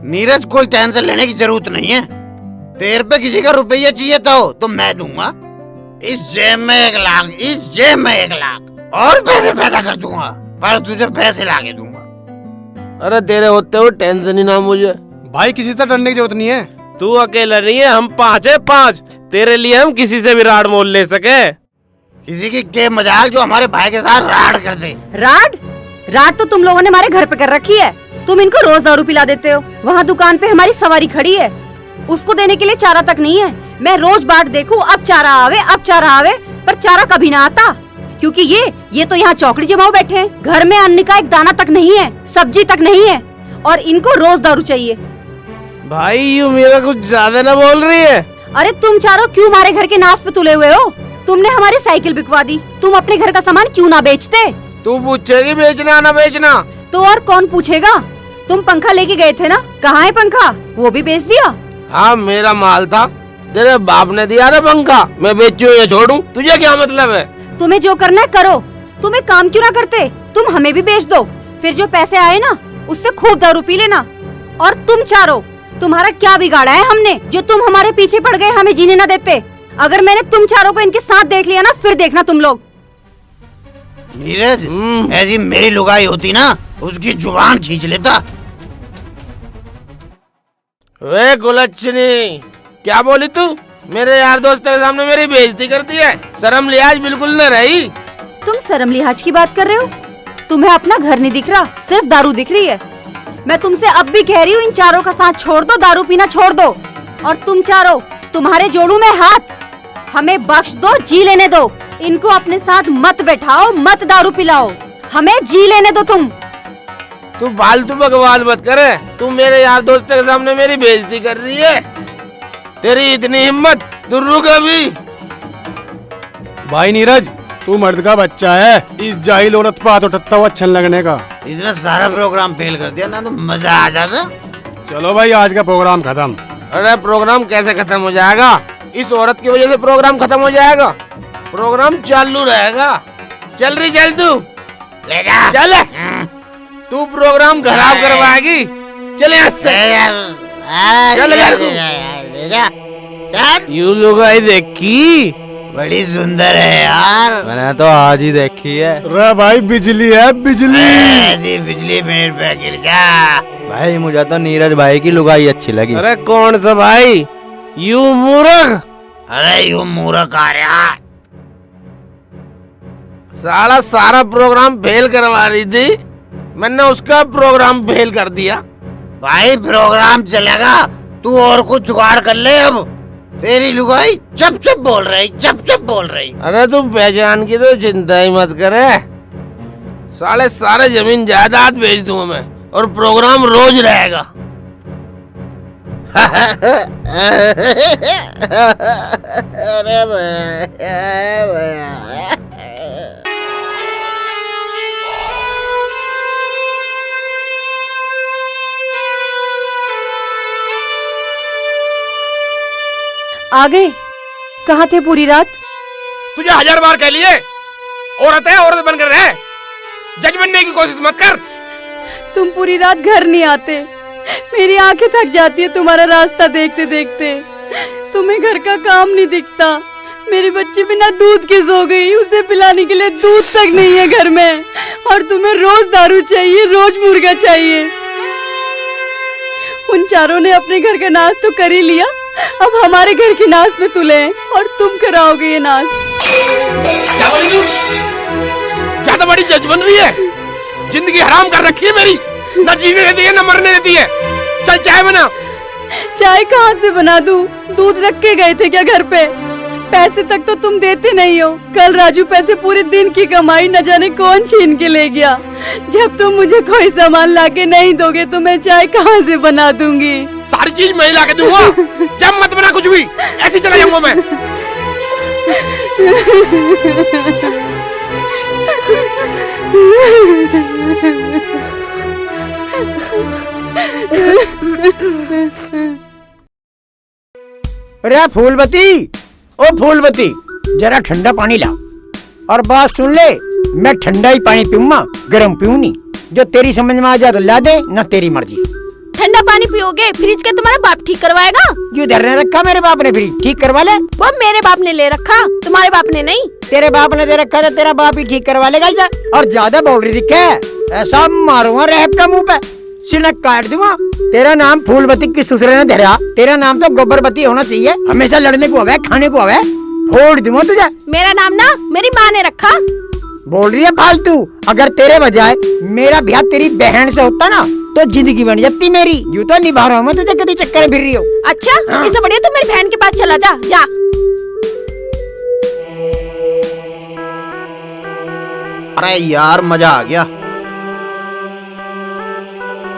नीरज, कोई टेंशन लेने की जरूरत नहीं है। तेरे पे किसी का रुपया चाहिए तो मैं दूंगा। इस जेब में 1 लाख, इस जेब में 1 लाख और पैसे पैदा कर दूंगा, पर तुझे पैसे लाके दूंगा। अरे तेरे होते हुए टेंशन ही ना मुझे। भाई किसी से डरने की जरूरत नहीं है। तू अकेला नहीं है, हम 5 है 5। तेरे लिए हम किसी से भी राड मोल ले सके। किसी की के मजाल जो हमारे भाई के साथ राड कर दे। राड तो तुम लोगों ने हमारे घर पे कर रखी है। तुम इनको रोज दारू पिला देते हो। वहाँ दुकान पे हमारी सवारी खड़ी है, उसको देने के लिए चारा तक नहीं है। मैं रोज बाट देखूं, अब चारा आवे, पर चारा कभी ना आता, क्योंकि ये तो यहाँ चौकड़ी जमाओ बैठे हैं। घर में अन्न का एक दाना तक नहीं है, सब्जी तक नहीं है, और इनको रोज दारू चाहिए। भाई यू मेरा कुछ ज्यादा ना बोल रही है। अरे तुम चारों क्यों हमारे घर के नाश पे तुले हुए हो? तुमने हमारी साइकिल बिकवा दी, तुम अपने घर का सामान क्यों ना बेचते? तू पूछेगी बेचना ना बेचना तो और कौन पूछेगा? तुम पंखा लेके गए थे ना, कहाँ है पंखा? वो भी बेच दिया। हाँ मेरा माल था, तेरे बाप ने दिया ना पंखा। मैं बेचूं या छोड़ूं, तुझे क्या मतलब है? तुम्हें जो करना है करो, तुम एक काम क्यों ना करते, तुम हमें भी बेच दो, फिर जो पैसे आए ना उससे खूब दारू पी लेना। और तुम चारों, तुम्हारा क्या बिगाड़ा है हमने जो तुम हमारे पीछे पड़ गए, हमें जीने ना देते? अगर मैंने तुम चारों को इनके साथ देख लिया ना, फिर देखना तुम लोग। नीरज, ऐसी मेरी लुगाई होती ना, उसकी जुबान खींच लेता। वे गुलच्छनी, क्या बोली तू? मेरे यार दोस्त के सामने मेरी बेइज्जती करती है। शर्म लिहाज बिल्कुल न रही। तुम शर्म लिहाज की बात कर रहे हो? तुम्हें अपना घर नहीं दिख रहा, सिर्फ दारू दिख रही है। मैं तुमसे अब भी कह रही हूँ, इन चारों का साथ छोड़ दो, दारू पीना छोड़ दो। और तुम चारों, तुम्हारे जोड़ों में हाथ, हमें बख्श दो, जी लेने दो। इनको अपने साथ मत बैठाओ, मत दारू पिलाओ, हमें जी लेने दो। तू फालतू बकवास मत करे। तू मेरे यार दोस्त के सामने मेरी बेइज्जती कर रही है। तेरी इतनी हिम्मत, तू रुक अभी। भाई नीरज, तू मर्द का बच्चा है, इस जाहिल औरत पर हाथ उठता हुआ अच्छा लगने का। इसने सारा प्रोग्राम फेल कर दिया ना, तो मजा आ जाता। चलो भाई, आज का प्रोग्राम खत्म। अरे प्रोग्राम कैसे खत्म हो जाएगा? इस औरत की वजह से प्रोग्राम खत्म हो जाएगा? प्रोग्राम चालू रहेगा। चल रही, चल तू ले जा। चल। तू प्रोग्राम खराब करवाएगी। चल यहाँ से। चल घर को। ले जा। चल। यू लोग आई देखी, बड़ी सुंदर है यार। मैंने तो आज ही देखी है। अरे भाई, बिजली है बिजली। ऐसी बिजली मेरे पे गिर जा। भाई मुझे तो नीरज भाई की लुगाई अच्छी लगी। अरे कौन सा भाई? यू मूर्ख। अरे यू मूर्ख आ रहा। सारा प्रोग्राम फेल करवा रही थी, मैंने उसका प्रोग्राम फेल कर दिया। भाई प्रोग्राम चलेगा, तू और कुछ जुगाड़ कर ले। अब तेरी लुगाई चुप बोल रही। अरे तू पहचान की तो चिंता ही मत करे। सारे जमीन जायदाद बेच दूंगा मैं, और प्रोग्राम रोज रहेगा। अरे आ गए? कहाँ थे पूरी रात? तुझे 1000 बार कह लिए, औरत है, औरत बनकर रह। जज बनने की कोशिश मत कर। तुम पूरी रात घर नहीं आते, मेरी आंखें थक जाती है तुम्हारा रास्ता देखते देखते। तुम्हें घर का काम नहीं दिखता। मेरी बच्ची बिना दूध के सो गई, उसे पिलाने के लिए दूध तक नहीं है घर में, और तुम्हें रोज दारू चाहिए, रोज मुर्गा चाहिए। उन चारों ने अपने घर का नाश तो कर ही लिया, अब हमारे घर के नाश में तुले हैं, और तुम कराओगे ये नाश। क्या बोली तू? ज्यादा बड़ी जज बन रही है। जिंदगी हराम कर रखी है मेरी, न जीने देती है न मरने देती है। चल चाय बना। चाय कहाँ से बना दूं? दूध रख के गए थे क्या घर पे? पैसे तक तो तुम देते नहीं हो। कल राजू पैसे पूरे दिन की कमाई न जाने कौन छीन के ले गया। जब तुम मुझे कोई सामान लाके नहीं दोगे तो मैं चाय कहाँ से बना दूंगी? सारी चीज मैं ला के दूंगा। जब मत बना कुछ भी, ऐसे चला जाऊंगा मैं। अरे फूलबती, ओ फूलबती, जरा ठंडा पानी ला। और बात सुन ले, मैं ठंडा ही पानी पीऊंगा, गर्म पीऊं नहीं। जो तेरी समझ में आ जाए तो ला दे, ना तेरी मर्जी। ठंडा पानी पियोगे? फ्रिज के तुम्हारा बाप ठीक करवाएगा। जो धरने रखा मेरे बाप ने फ्रिज ठीक करवा ले। वो मेरे बाप ने ले रखा, तुम्हारे बाप ने नहीं। तेरे बाप ने दे रखा तो तेरा बाप ही ठीक करवा लेगा ऐसा। और ज्यादा बोल रही है, ऐसा मारूंगा रैप का मुंह पे, सिनक काट दूंगा। तेरा नाम फूलवती की ससुरे ने धरा, तेरा नाम तो गोबरवती होना चाहिए। हमेशा लड़ने को आवे, खाने को आवे, फोड़ दूंगा तुझे। मेरा नाम ना मेरी माँ ने रखा। बोल रही है फालतू। अगर तेरे बजाय मेरा ब्याह तेरी बहन से होता ना तो जिंदगी बन जाती मेरी। यूं तो निभा रहा हूँ मैं तुझे, कभी चक्कर में फिर रही हो। अच्छा इससे बढ़िया तो मेरी बहन के पास चला जा। जा अरे यार मजा आ गया।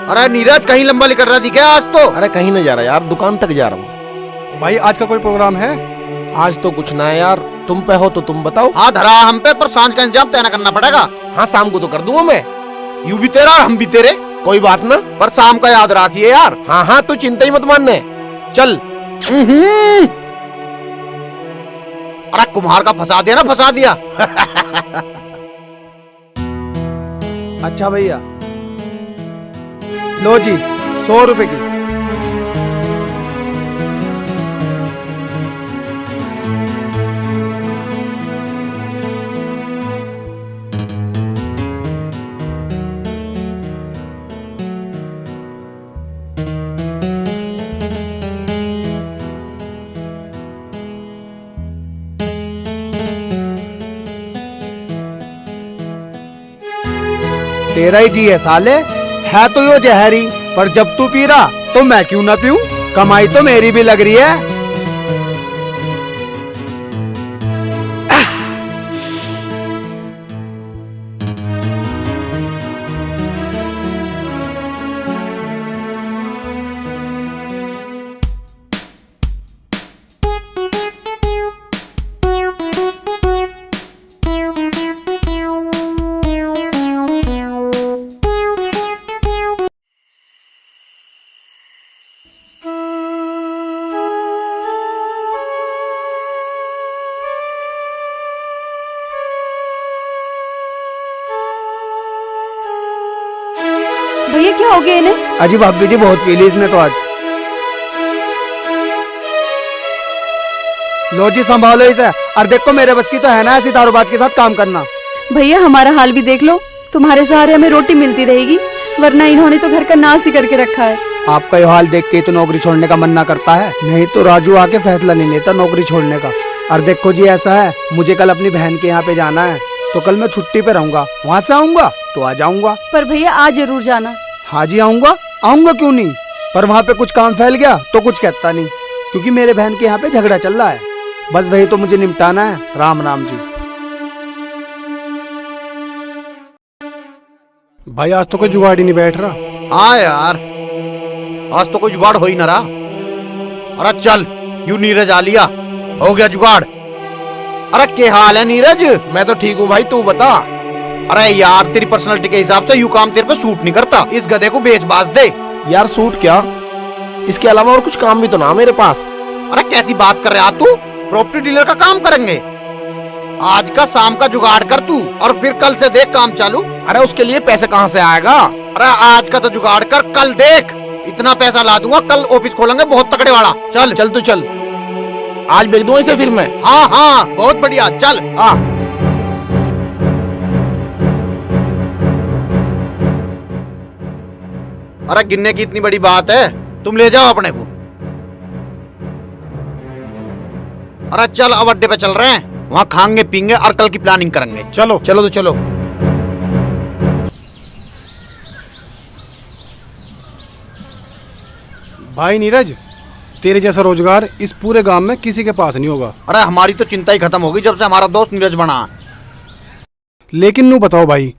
अरे नीरज कहीं लंबा निकल रहा दिखे आज तो। अरे कहीं नहीं जा रहा यार, दुकान तक जा रहा हूँ। भाई आज का कोई प्रोग्राम है? आज तो कुछ ना है यार, तुम पे हो तो तुम बताओ। हाँ धरा हम पे, पर सांझ का इंतजाम तय करना पड़ेगा। हाँ शाम को तो कर दूंगा मैं। यू भी तेरा और हम भी तेरे। कोई बात ना, पर शाम का याद रखिए यार। हाँ हाँ तू चिंता ही मत मानने, चल। अरे कुम्हार का फंसा दिया ना, फंसा दिया। अच्छा भैया लो जी 100 रुपए की। तेरा ही जी है साले, है तो यो जहरी, पर जब तू पी रहा तो मैं क्यों ना पीऊं? कमाई तो मेरी भी लग रही है। भैया क्या हो गया इन्हें? अजी भाभी जी बहुत पी ली इसने तो आज। लो जी संभालो इसे, और देखो मेरे बस की तो है ना ऐसी दारूबाज के साथ काम करना। भैया हमारा हाल भी देख लो, तुम्हारे सहारे हमें रोटी मिलती रहेगी, वरना इन्होंने तो घर का नाश ही करके रखा है। आपका ये हाल देख के तो नौकरी छोड़ने का मन ना करता है, नहीं तो राजू आके फैसला नहीं लेता नौकरी छोड़ने का। और देखो जी ऐसा है, मुझे कल अपनी बहन के यहाँ पे जाना है, तो कल मैं छुट्टी पे रहूंगा, वहाँ से आऊंगा तो आ जाऊंगा। पर भैया आज जरूर जाना। हाँ जी आऊंगा, आऊंगा क्यों नहीं, पर वहाँ पे कुछ काम फैल गया तो कुछ कहता नहीं, क्योंकि मेरे बहन के यहाँ पे झगड़ा चल रहा है, बस वही तो मुझे निपटाना है। राम राम जी। भाई आज तो कोई जुगाड़ ही नहीं बैठ रहा। हाँ यार आज तो कोई जुगाड़ हो ही ना रहा। अरे चल यू नीरज आ लिया, हो गया जुगाड़। अरे क्या हाल है नीरज? मैं तो ठीक हूँ भाई, तू बता। अरे यार तेरी पर्सनालिटी के हिसाब से यू काम तेरे पे सूट नहीं करता, इस गधे को बेच बाज दे। यार सूट क्या, इसके अलावा और कुछ काम भी तो ना मेरे पास। अरे कैसी बात कर रहा तू? प्रॉपर्टी डीलर का काम करेंगे, आज का शाम का जुगाड़ कर तू, और फिर कल से देख काम चालू। अरे उसके लिए पैसे कहाँ से आएगा? अरे आज का तो जुगाड़ कर, कल देख इतना पैसा ला दूंगा, कल ऑफिस खोलेंगे बहुत तगड़े वाला। चल चल तो चल, आज बेच दूं इसे फिर मैं। हाँ हाँ बहुत बढ़िया, चल आ। अरे गिनने की इतनी बड़ी बात है, तुम ले जाओ अपने को। अरे चल अब अड्डे पे चल रहे हैं, वहाँ खाएंगे पीएंगे और कल की प्लानिंग करेंगे। चलो चलो तो चलो। भाई नीरज, तेरे जैसा रोजगार इस पूरे गांव में किसी के पास नहीं होगा। अरे हमारी तो चिंता ही खत्म होगी जब से हमारा दोस्त नीरज बना। लेकिन नू बताओ भाई,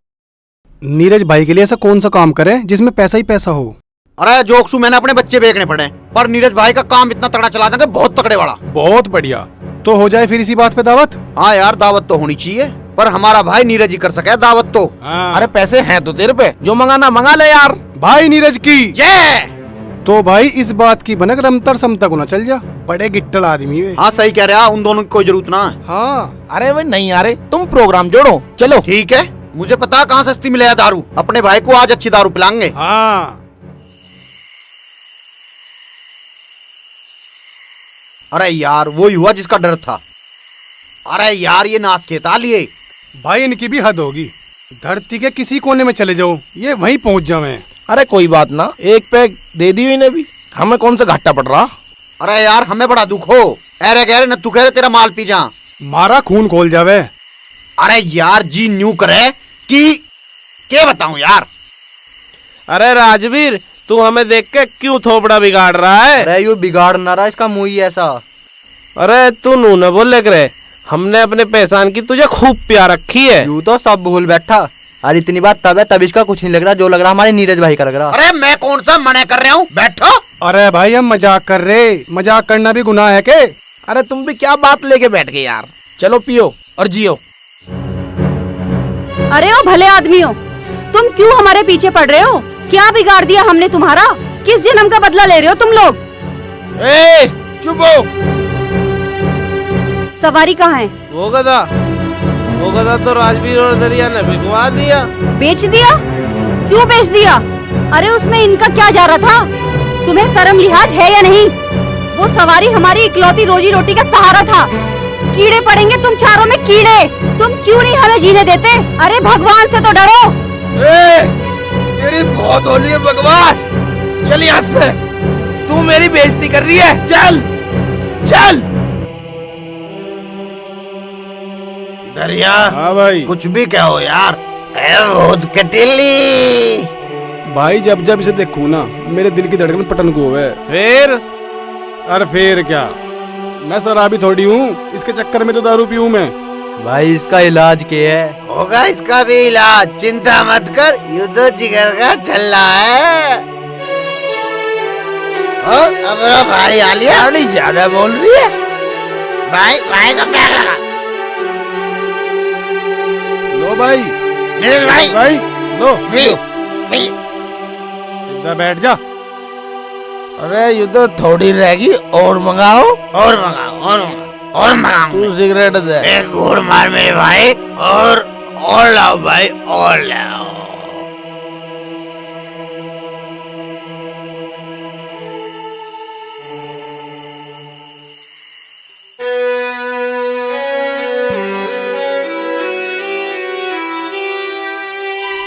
नीरज भाई के लिए ऐसा कौन सा काम करे जिसमें पैसा ही पैसा हो? अरे जोक्सू मैंने अपने बच्चे बेचने पड़े, पर नीरज भाई का काम इतना तगड़ा चला देंगे, बहुत तगड़े वाला। बहुत बढ़िया, तो हो जाए फिर इसी बात पे दावत। हाँ यार दावत तो होनी चाहिए, पर हमारा भाई नीरज ही कर सके दावत तो। अरे पैसे हैं तो तेरे पे, जो मंगाना मंगा ले यार। भाई नीरज की जय। तो भाई इस बात की बनक रमतर समता को ना चल जा, बड़े गिट्टल आदमी वे। हाँ सही कह रहा, उन दोनों की कोई जरूरत ना है। हाँ अरे वे नहीं आ रहे, तुम प्रोग्राम जोड़ो। चलो ठीक है, मुझे पता कहाँ सस्ती मिले दारू, अपने भाई को आज अच्छी दारू पिलाएंगे। हाँ अरे यार वो ही हुआ जिसका डर था। अरे यार ये नाश खेता लिए। भाई इनकी भी हद होगी। धरती के किसी कोने में चले जाओ ये वहीं पहुंच जावे। अरे कोई बात ना, एक पैक दे दी इन्हें भी, हमें कौन सा घाटा पड़ रहा। अरे यार हमें बड़ा दुख हो। अरे कह रहे न तू कह रहे तेरा माल पी जा। मारा खून खोल जावे। अरे यार जी न्यू करे कि क्या बताऊं यार। अरे राजवीर, तू हमें देख के क्यों थोपड़ा बिगाड़ रहा है? अरे यू बिगाड़ ना रहा, इसका मुंह ही ऐसा। अरे तू नू न बोले करे, हमने अपने पहचान की तुझे खूब प्यार रखी है। यू तो सब भूल बैठा। अरे इतनी बात तब है, तब इसका कुछ नहीं लग रहा, जो लग रहा हमारे नीरज भाई का लग रहा। अरे मैं कौन सा मना कर रहा हूँ, बैठो। अरे भाई हम मजाक कर रहे, मजाक करना भी गुनाह है के? अरे तुम भी क्या बात लेके बैठ गए यार। चलो पियो और जियो। अरे ओ भले आदमी हो, तुम क्यों हमारे पीछे पड़ रहे हो? क्या बिगाड़ दिया हमने तुम्हारा? किस जन्म का बदला ले रहे हो तुम लोग? ए, चुप हो। सवारी कहाँ है? वो गधा तो राजवीर और दरिया ने बिकवा दिया। बेच दिया? क्यों बेच दिया? अरे उसमें इनका क्या जा रहा था? तुम्हें शर्म लिहाज है या नहीं? वो सवारी हमारी इकलौती रोजी रोटी का सहारा था। कीड़े पड़ेंगे तुम चारों में कीड़े। तुम क्यों नहीं हमें जीने देते? अरे भगवान से तो डरो। तेरी बहुत होली है बकवास। चल यहाँ से, तू मेरी बेइज्जती कर रही है। चल चल। दरिया, हाँ भाई। कुछ भी कहो यार, बहुत कटीली। भाई जब जब इसे देखूं ना मेरे दिल की धड़कन पटन को है। फिर अरे फिर क्या, मैं शराबी थोड़ी हूँ, इसके चक्कर में तो दारू पीऊं मैं। भाई इसका इलाज क्या है? होगा इसका भी इलाज, चिंता मत कर, यू तो जिगर का छल्ला है। अब भाई आ लिया। अरे ज्यादा बोल रही है। भाई का पैर लगा। लो भाई, नीरज भाई, भाई लो भी, भी। इधर बैठ जा। अरे ये तो थोड़ी रहेगी, और मंगाओ। और मंगाओ। तू सिगरेट दे। एक घूर मार मेरे भाई, और लाओ भाई, और लाओ।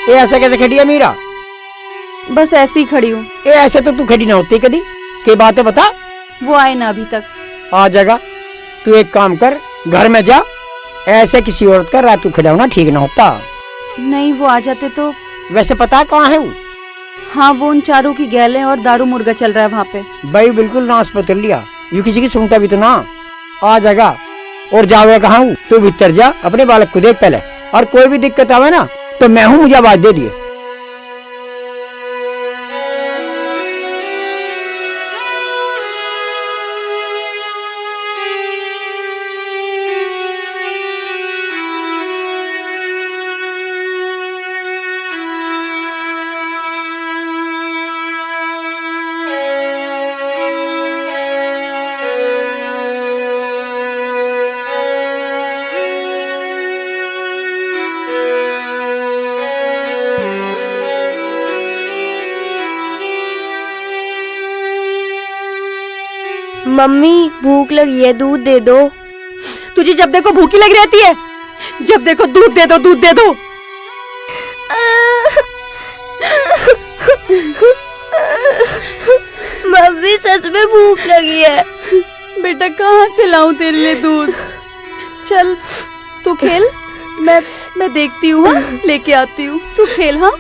ये ऐसे कैसे खड़ी है मीरा? बस ऐसे ही खड़ी हूँ। ये ऐसे तो तू खड़ी ना होती कभी। के बात है बता। वो आए ना अभी तक। आ जाएगा। तू एक काम कर, घर में जा। ऐसे किसी औरत का रात को खड़ा होना ठीक ना होता। नहीं, वो आ जाते तो। वैसे पता कहाँ है वो? हाँ, वो उन चारों की गैल है और दारू मुर्गा चल रहा है वहाँ पे। भाई बिल्कुल नाश पतर लिया। यू किसी की सुनता भी तो ना। आ जाएगा। और जावे कहाँ हूँ? तू भीतर जा, अपने बालक को देख पहले, और कोई भी दिक्कत आवे ना तो मैं हूँ, मुझे आवाज दे दिए। मम्मी भूख लगी है, दूध दे दो। तुझे जब देखो भूखी लगी रहती है, जब देखो दूध दे दो, दूध दे दो। मम्मी सच में भूख लगी है। बेटा कहाँ से लाऊं तेरे लिए दूध? चल तू खेल, मैं देखती हूँ, हाँ? लेके आती हूँ, तू खेल। हाँ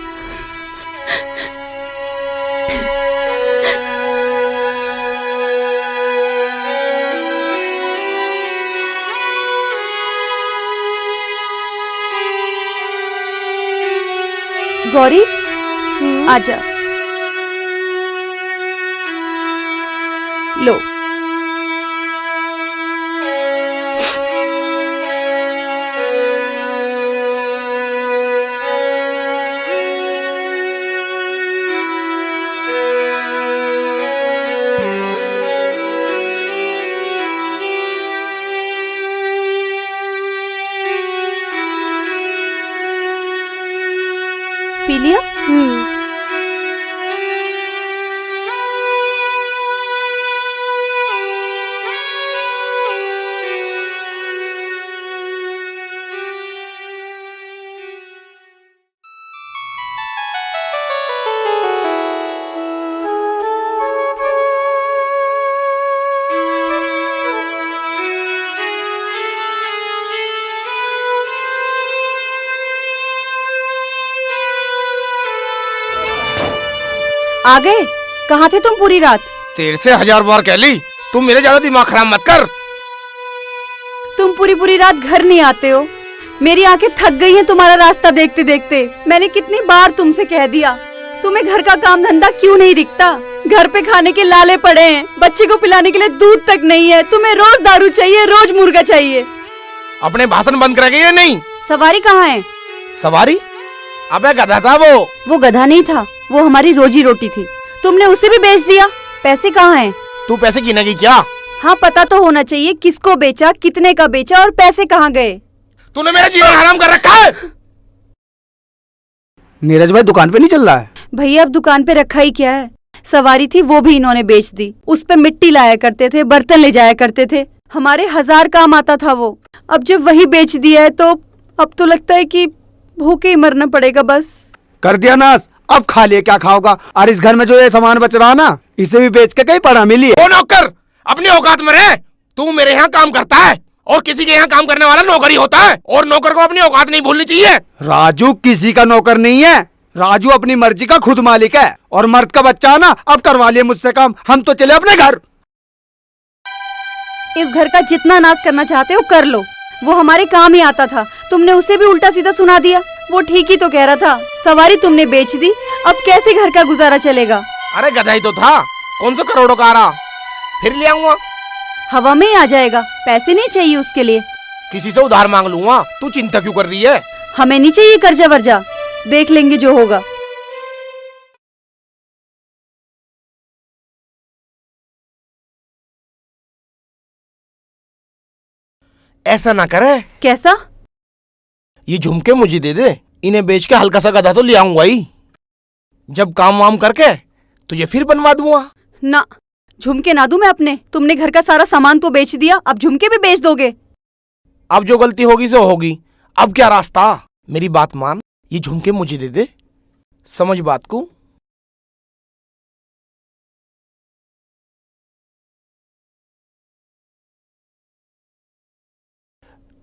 गौरी, आजा। लो। पी लिया? आ गए? कहाँ थे तुम पूरी रात? तेरे से 1000 बार कह ली, तुम मेरे ज्यादा दिमाग खराब मत कर। तुम पूरी रात घर नहीं आते हो। मेरी आंखें थक गई हैं तुम्हारा रास्ता देखते देखते। मैंने कितनी बार तुमसे कह दिया, तुम्हें घर का काम धंधा क्यों नहीं दिखता? घर पे खाने के लाले पड़े हैं, बच्चे को पिलाने के लिए दूध तक नहीं है। तुम्हें रोज दारू चाहिए, रोज मुर्गा चाहिए। अपने भाषण बंद करेंगे या नहीं? सवारी कहाँ है? सवारी? अबे गधा था वो गधा नहीं था, वो हमारी रोजी रोटी थी। तुमने उसे भी बेच दिया। पैसे कहाँ हैं? तू पैसे गिनेगी क्या? हाँ, पता तो होना चाहिए किसको बेचा, कितने का बेचा और पैसे कहाँ गए। तूने मेरा जीना हराम कर रखा है। नीरज भाई दुकान पे नहीं चल रहा है? भैया अब दुकान पे रखा ही क्या है। सवारी थी वो भी इन्होंने बेच दी। उस पे मिट्टी लाया करते थे, बर्तन ले जाया करते थे, हमारे 1000 काम आता था वो। अब जब वही बेच दिया है तो अब तो लगता है कि भूखे ही मरना पड़ेगा बस। कर दिया नाश, अब खा लिए क्या खाओगा? और इस घर में जो ये सामान बच रहा ना, इसे भी बेच के कहीं पड़ा मिली है। ओ नौकर, अपनी औकात में रह। तू मेरे यहाँ काम करता है और किसी के यहाँ काम करने वाला नौकर ही होता है, और नौकर को अपनी औकात नहीं भूलनी चाहिए। राजू किसी का नौकर नहीं है, राजू अपनी मर्जी का खुद मालिक है। और मर्द का बच्चा है ना, अब करवा लिए मुझसे काम, हम तो चले अपने घर। इस घर का जितना नाश करना चाहते हो कर लो, वो हमारे काम ही आता था। तुमने उसे भी उल्टा सीधा सुना दिया। वो ठीक ही तो कह रहा था, सवारी तुमने बेच दी, अब कैसे घर का गुजारा चलेगा? अरे गधा ही तो था, कौन सा करोड़ों का आ रहा, फिर ले आऊंगा। हवा में ही आ जाएगा, पैसे नहीं चाहिए उसके लिए। किसी से उधार मांग लूंगा, तू चिंता क्यों कर रही है? हमें नहीं चाहिए कर्जा वर्जा, देख लेंगे जो होगा। ऐसा ना करे। कैसा? ये झुमके मुझे दे दे, इन्हें बेच के हल्का सा गधा तो ले आऊंगा ही। जब काम वाम करके तुझे फिर बनवा दूंगा। ना, झुमके ना दूं मैं अपने। तुमने घर का सारा सामान तो बेच दिया, अब झुमके भी बेच दोगे? अब जो गलती होगी सो होगी, अब क्या रास्ता। मेरी बात मान, ये झुमके मुझे दे दे, समझ बात को।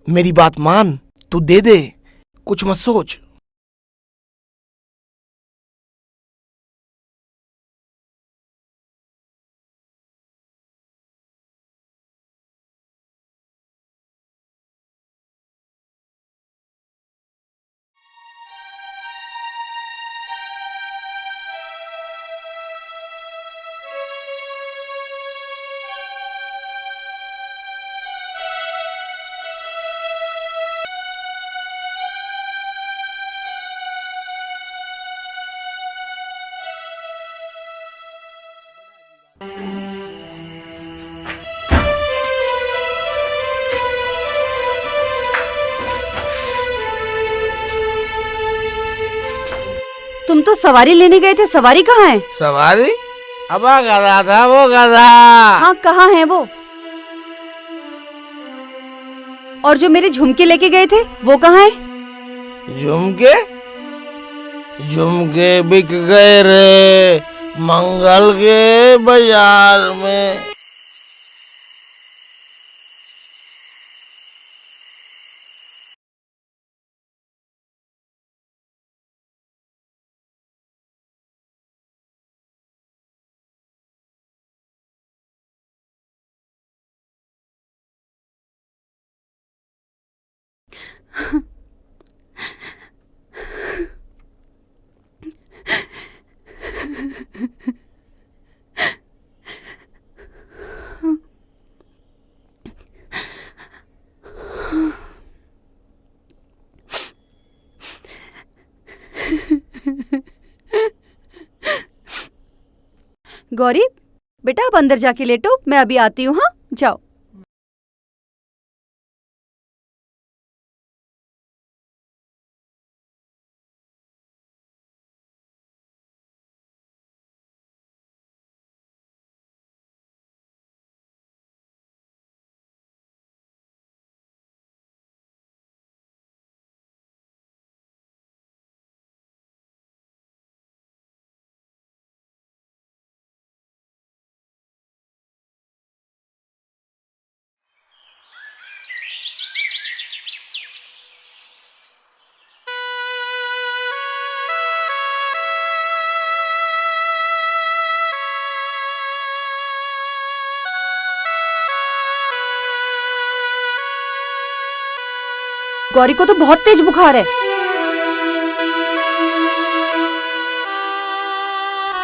मेरी बात मान, तू दे दे, कुछ मत सोच। तुम तो सवारी लेने गए थे, सवारी कहाँ है? सवारी? अब गधा था वो गधा। हाँ, कहाँ है वो? और जो मेरे झुमके लेके गए थे वो कहाँ है? झुमके? झुमके बिक गए रे मंगल के बाजार में। गौरी, बेटा आप अंदर जाके लेटो, मैं अभी आती हूँ। हाँ, जाओ। गौरी को तो बहुत तेज बुखार है।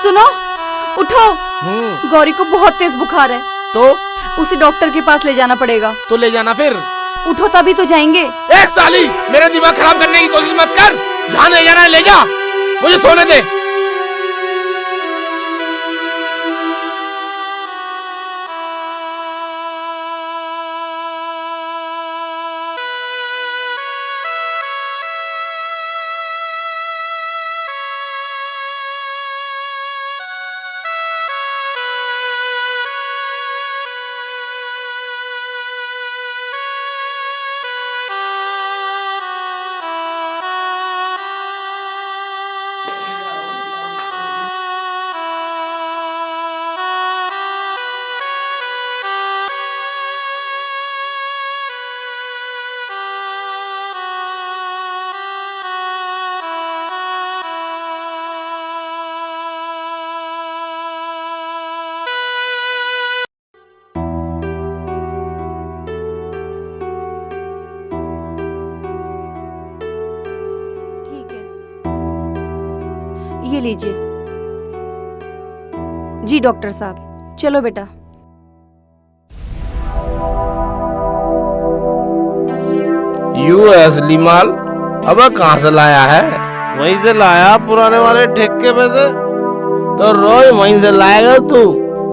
सुनो, उठो। गौरी को बहुत तेज बुखार है, तो उसे डॉक्टर के पास ले जाना पड़ेगा। तो ले जाना फिर। उठो तभी तो जाएंगे। ए साली, मेरा दिमाग खराब करने की कोशिश मत कर। जहाँ ले जाना है ले जा, मुझे सोने दे। ये लीजिए। जी डॉक्टर साहब, चलो बेटा। यू असली माल अब कहाँ से लाया है? वहीं से लाया, पुराने वाले ठेके पे से। तो रोज वहीं से लाएगा तू,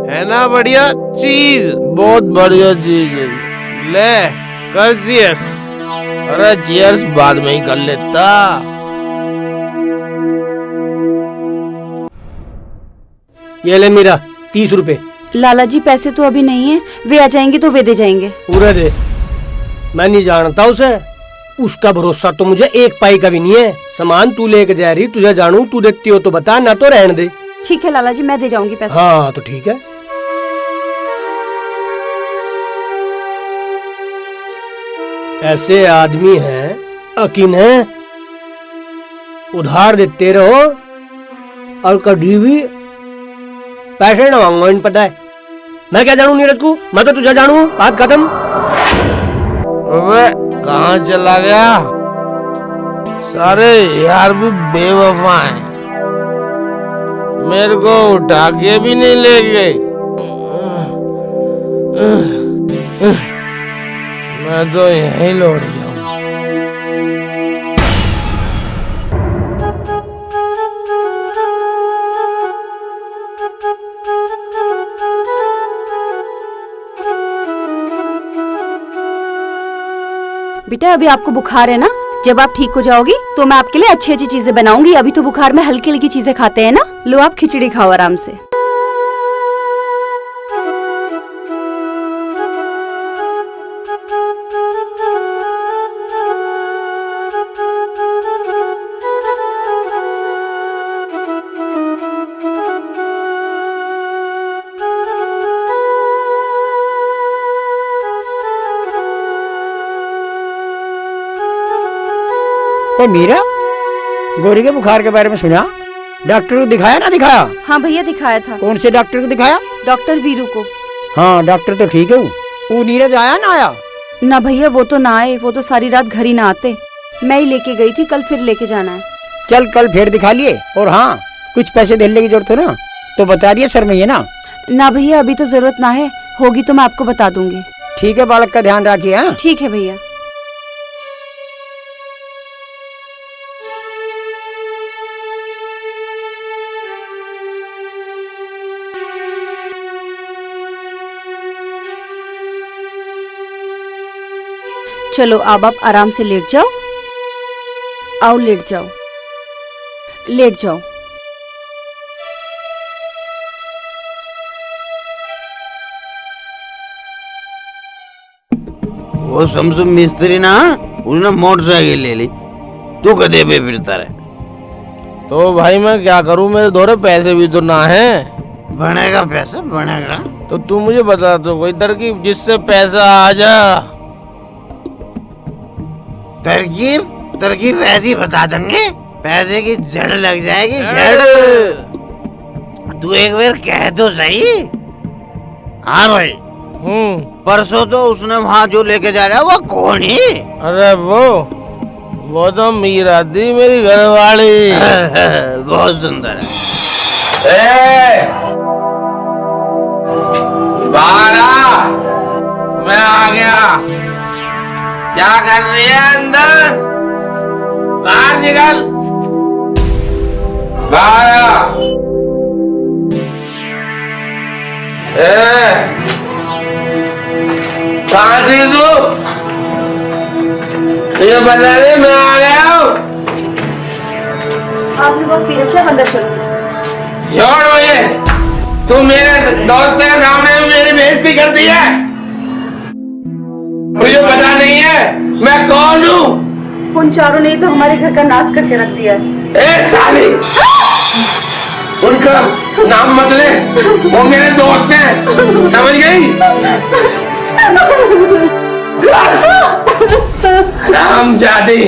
है ना? बढ़िया चीज, बहुत बढ़िया चीज है। ले कर चीयर्स। अरे चीयर्स बाद में ही कर लेता। ये ले मीरा, 30 रुपए। लाला जी पैसे तो अभी नहीं है, वे आ जाएंगे तो वे दे जाएंगे। पूरे दे। मैं नहीं जानता उसे, उसका भरोसा तो मुझे एक पाई का भी नहीं है। सामान तू लेके जा रही, तुझे जानू, तू देखती हो तो बता, ना तो रहने दे। ठीक है लाला जी, मैं दे जाऊंगी पैसे। हाँ तो ठीक है। ऐसे आदमी हैं, अकीन है, उधार देते रहो और कभी भी पैसे न मांगो। इन पता है मैं क्या जानू नीरज को, मैं तो तुझे जानू। बात खत्म। अबे कहाँ चला गया? सारे यार भी बेवफा हैं, मेरे को उठा के भी नहीं ले गए। मैं तो यहीं लौट जाऊं। बेटा अभी आपको बुखार है ना, जब आप ठीक हो जाओगी तो मैं आपके लिए अच्छी अच्छी चीजें बनाऊंगी। अभी तो बुखार में हल्की हल्की चीजें खाते हैं ना। लो आप खिचड़ी खाओ आराम से। तो मीरा, गौरी के बुखार के बारे में सुना? डॉक्टर को दिखाया ना दिखाया? हाँ भैया दिखाया था। कौन से डॉक्टर को दिखाया? डॉक्टर वीरू को। हाँ डॉक्टर तो ठीक है। वो नीरज आया ना आया? ना भैया वो तो ना आए, वो तो सारी रात घर ही ना आते। मैं ही लेके गई थी, कल फिर लेके जाना है। चल कल फिर दिखा लिए। और हाँ, कुछ पैसे देने की जरूरत हो ना तो बता दिए सर में ये ना। ना भैया अभी तो जरूरत ना है, होगी तो मैं आपको बता दूंगी। ठीक है, बालक का ध्यान रखिए। हाँ ठीक है भैया। चलो अब आप आराम से लेट जाओ। आओ लेट जाओ, लेट जाओ। वो समसुम मिस्त्री ना, उसने मोटरसाइकिल ले ली, तू गधे पे फिरता रहे। तो भाई मैं क्या करूं, मेरे थोड़े पैसे भी तो ना है। बनेगा पैसा बनेगा। तो तू मुझे बता दो कोई तरकीब जिससे पैसा आ जा। तरकीब तरकीब ऐसी बता देंगे, पैसे की जड़ लग जाएगी, जड़। तू एक बार कह तो सही। हाँ भाई। परसों तो उसने वहाँ जो लेके जा रहा है वो कौन है? अरे वो वो तो मीरा थी मेरी घरवाली। बहुत सुंदर है। बाहर आ, मैं आ गया। क्या कर रही है अंदर? बाहर निकल, बाहर आ। कहाँ थी तू? ये बता रही मैं आ गया हूँ। आपने बहुत पी रखी है, अंदर चलो। छोड़ मुझे, तू मेरे दोस्त के सामने मेरी बेइज्जती कर दी है। मुझे पता नहीं है मैं कौन हूँ। उन चारों ने तो हमारे घर का नाश करके रख दिया है। ए साली, उनका नाम मत ले, वो मेरे दोस्त हैं, समझ गई? राम जादी।